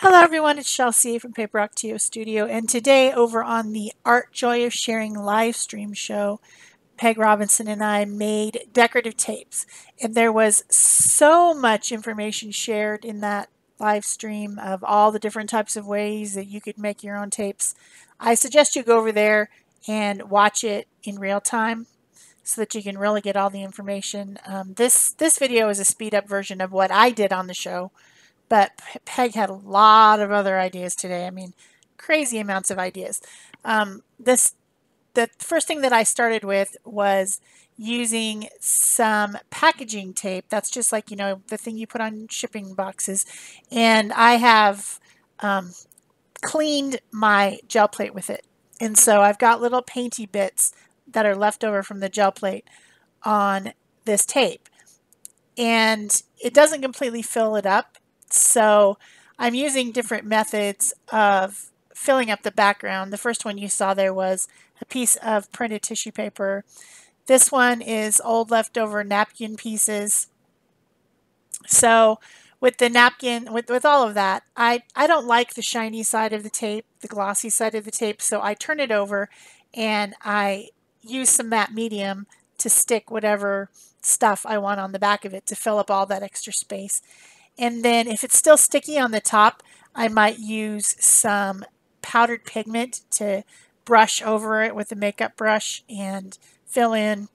Hello everyone, it's Shel C from PaperOcotilloStudio, and today over on the Art Joy of Sharing live stream show, Peg Robinson and I made decorative tapes. And there was so much information shared in that live stream of all the different types of ways that you could make your own tapes. I suggest you go over there and watch it in real time so that you can really get all the information. This video is a speed up version of what I did on the show. But Peg had a lot of other ideas today. I mean, crazy amounts of ideas. The first thing that I started with was using some packaging tape. That's just like, the thing you put on shipping boxes. And I have cleaned my gel plate with it. And so I've got little painty bits that are left over from the gel plate on this tape. And it doesn't completely fill it up. So I'm using different methods of filling up the background. The first one you saw there was a piece of printed tissue paper. This one is old leftover napkin pieces. So with the napkin, with all of that, I don't like the shiny side of the tape, the glossy side of the tape, so I turn it over and I use some matte medium to stick whatever stuff I want on the back of it to fill up all that extra space. And then if it's still sticky on the top, I might use some powdered pigment to brush over it with a makeup brush and fill in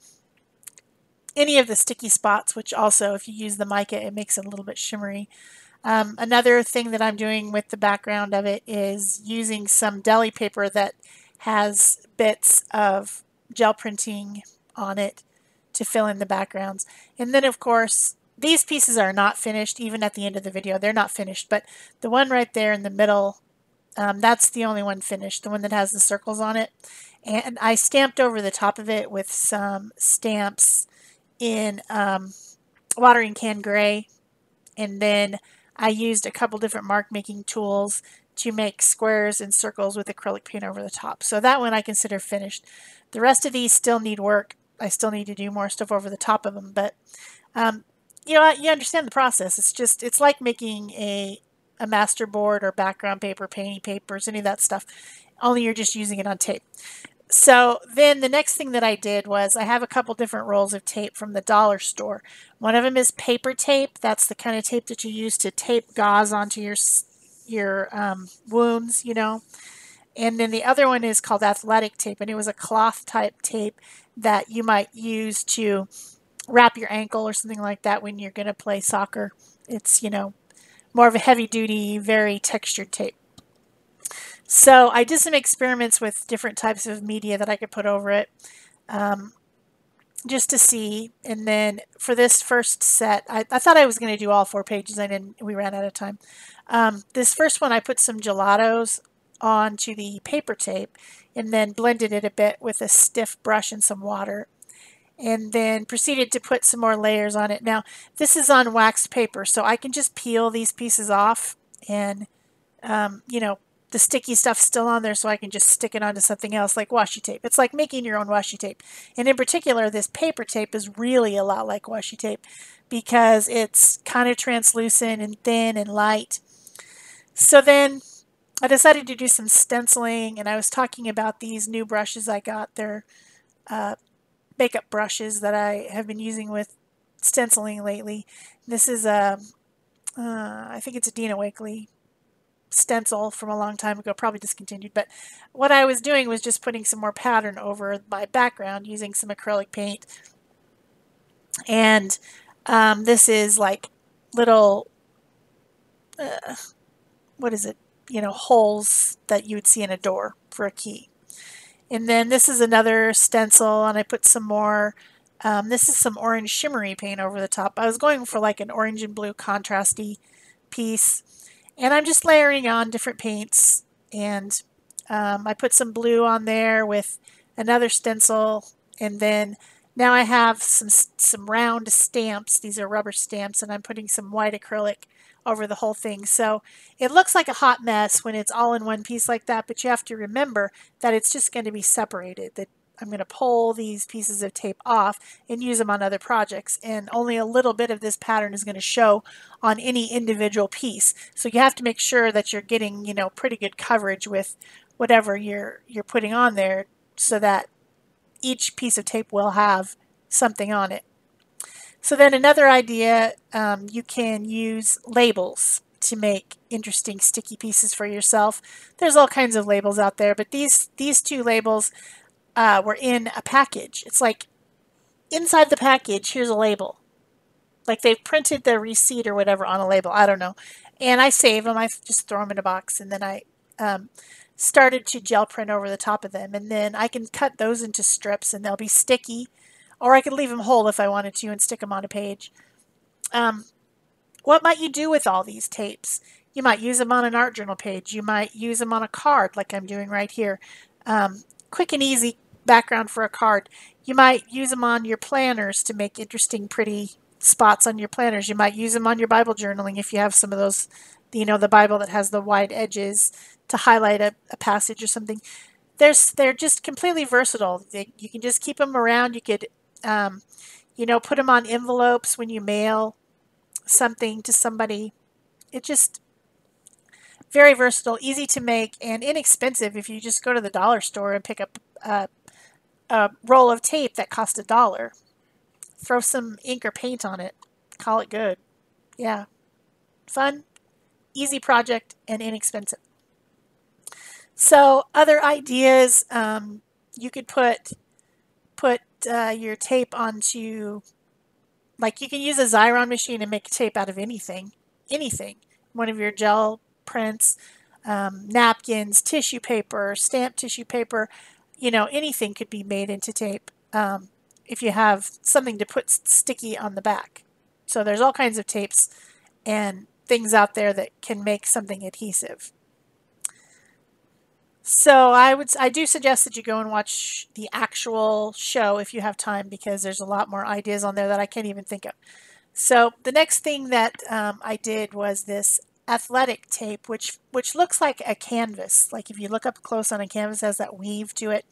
any of the sticky spots, which also, if you use the mica, it makes it a little bit shimmery. Another thing that I'm doing with the background of it is using some deli paper that has bits of gel printing on it to fill in the backgrounds. And then, of course, these pieces are not finished, even at the end of the video. They're not finished, but the one right there in the middle, that's the only one finished, the one that has the circles on it. And I stamped over the top of it with some stamps in watering can gray. And then I used a couple different mark making tools to make squares and circles with acrylic paint over the top. So that one I consider finished. The rest of these still need work. I still need to do more stuff over the top of them, but you understand the process. It's like making a master board or background paper, painting papers, any of that stuff, only you're just using it on tape. So then the next thing that I did was I have a couple different rolls of tape from the dollar store. One of them is paper tape. That's the kind of tape that you use to tape gauze onto your wounds, And then the other one is called athletic tape, and it was a cloth type tape that you might use to wrap your ankle or something like that when you're going to play soccer. It's, more of a heavy duty, very textured tape. So I did some experiments with different types of media that I could put over it just to see. And then for this first set, I thought I was going to do all 4 pages. We ran out of time. This first one, I put some gelatos onto the paper tape and then blended it a bit with a stiff brush and some water, and then proceeded to put some more layers on it. Now, this is on waxed paper, so I can just peel these pieces off and, the sticky stuff's still on there, so I can just stick it onto something else like washi tape. It's like making your own washi tape. And in particular, this paper tape is really a lot like washi tape because it's kind of translucent and thin and light. So then I decided to do some stenciling, and I was talking about these new brushes I got. They're makeup brushes that I have been using with stenciling lately. This is I think it's a Dina Wakley stencil from a long time ago, probably discontinued. But what I was doing was just putting some more pattern over my background using some acrylic paint. And this is like little, what is it? Holes that you would see in a door for a key. And then this is another stencil, and I put some more, this is some orange shimmery paint over the top. I was going for like an orange and blue contrasty piece. And I'm just layering on different paints. And I put some blue on there with another stencil. And then now I have some round stamps. These are rubber stamps, and I'm putting some white acrylic over the whole thing. So it looks like a hot mess when it's all in one piece like that, but you have to remember that it's just going to be separated. That I'm going to pull these pieces of tape off and use them on other projects, and only a little bit of this pattern is going to show on any individual piece. So you have to make sure that you're getting, you know, pretty good coverage with whatever you're putting on there, so that each piece of tape will have something on it. So then another idea, you can use labels to make interesting sticky pieces for yourself. There's all kinds of labels out there, but these two labels were in a package. It's like inside the package, here's a label. Like they've printed the receipt or whatever on a label. I don't know. And I save them. I just throw them in a box, and then I started to gel print over the top of them. And then I can cut those into strips, and they'll be sticky. Or I could leave them whole if I wanted to and stick them on a page. What might you do with all these tapes? You might use them on an art journal page. You might use them on a card like I'm doing right here. Quick and easy background for a card. You might use them on your planners to make interesting, pretty spots on your planners. You might use them on your Bible journaling if you have some of those, you know, the Bible that has the wide edges to highlight a passage or something. They're just completely versatile. You can just keep them around. You could you know, put them on envelopes when you mail something to somebody. It's just very versatile, easy to make, and inexpensive if you just go to the dollar store and pick up a roll of tape that costs $1. Throw some ink or paint on it. Call it good. Yeah. Fun, easy project, and inexpensive. So other ideas, you could put your tape onto, like you can use a Xyron machine and make tape out of anything. One of your gel prints, napkins, tissue paper, stamped tissue paper, you know, anything could be made into tape if you have something to put sticky on the back. So there's all kinds of tapes and things out there that can make something adhesive. So I do suggest that you go and watch the actual show if you have time, because there's a lot more ideas on there that I can't even think of. So the next thing that I did was this athletic tape, which looks like a canvas. Like if you look up close on a canvas, it has that weave to it.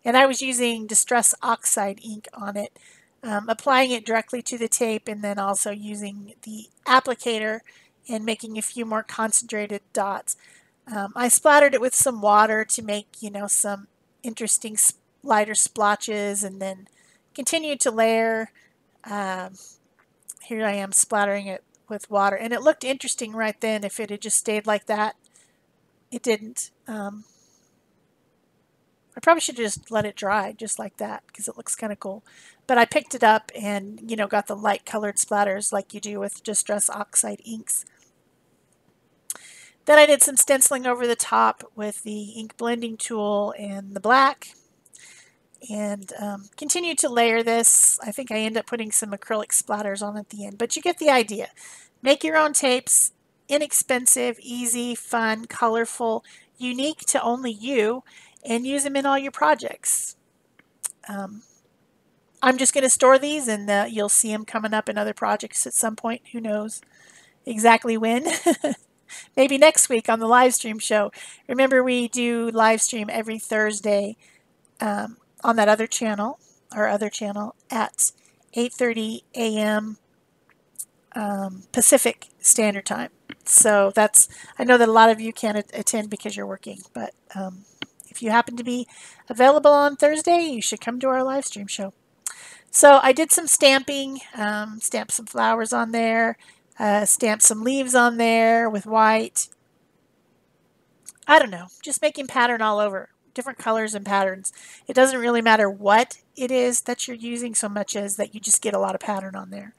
And I was using Distress Oxide ink on it, applying it directly to the tape, and then also using the applicator and making a few more concentrated dots. I splattered it with some water to make, you know, some interesting lighter splotches, and then continued to layer. Here I am splattering it with water, and it looked interesting right then. If it had just stayed like that, it didn't. I probably should just let it dry just like that, because it looks kind of cool. But I picked it up and, you know, got the light colored splatters like you do with Distress Oxide inks. Then I did some stenciling over the top with the ink blending tool and the black, and continued to layer this. I think I end up putting some acrylic splatters on at the end, but you get the idea. Make your own tapes, inexpensive, easy, fun, colorful, unique to only you, and use them in all your projects. I'm just going to store these, and you'll see them coming up in other projects at some point. Who knows exactly when? Maybe next week on the live stream show. Remember, we do live stream every Thursday on that other channel, our other channel, at 8:30 a.m. Pacific Standard Time. So that's, I know that a lot of you can't attend because you're working, but if you happen to be available on Thursday, you should come to our live stream show. So I did some stamping, stamped some flowers on there, stamped some leaves on there with white. I don't know, just making pattern all over, different colors and patterns. It doesn't really matter what it is that you're using so much as that you just get a lot of pattern on there.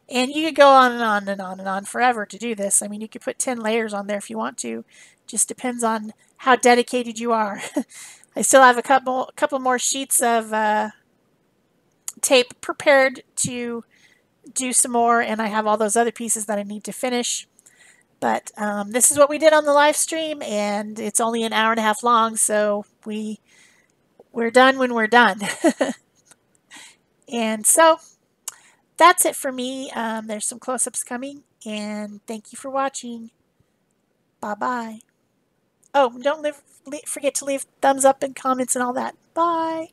And you could go on and on and on and on forever to do this. I mean, you could put 10 layers on there if you want to. Just depends on how dedicated you are. I still have a couple more sheets of tape prepared to do some more, and I have all those other pieces that I need to finish. But this is what we did on the live stream, and it's only an hour and a half long, so we're done when we're done. And so that's it for me. There's some close-ups coming, and thank you for watching. Bye-bye. Oh, don't forget to leave thumbs up and comments and all that. Bye.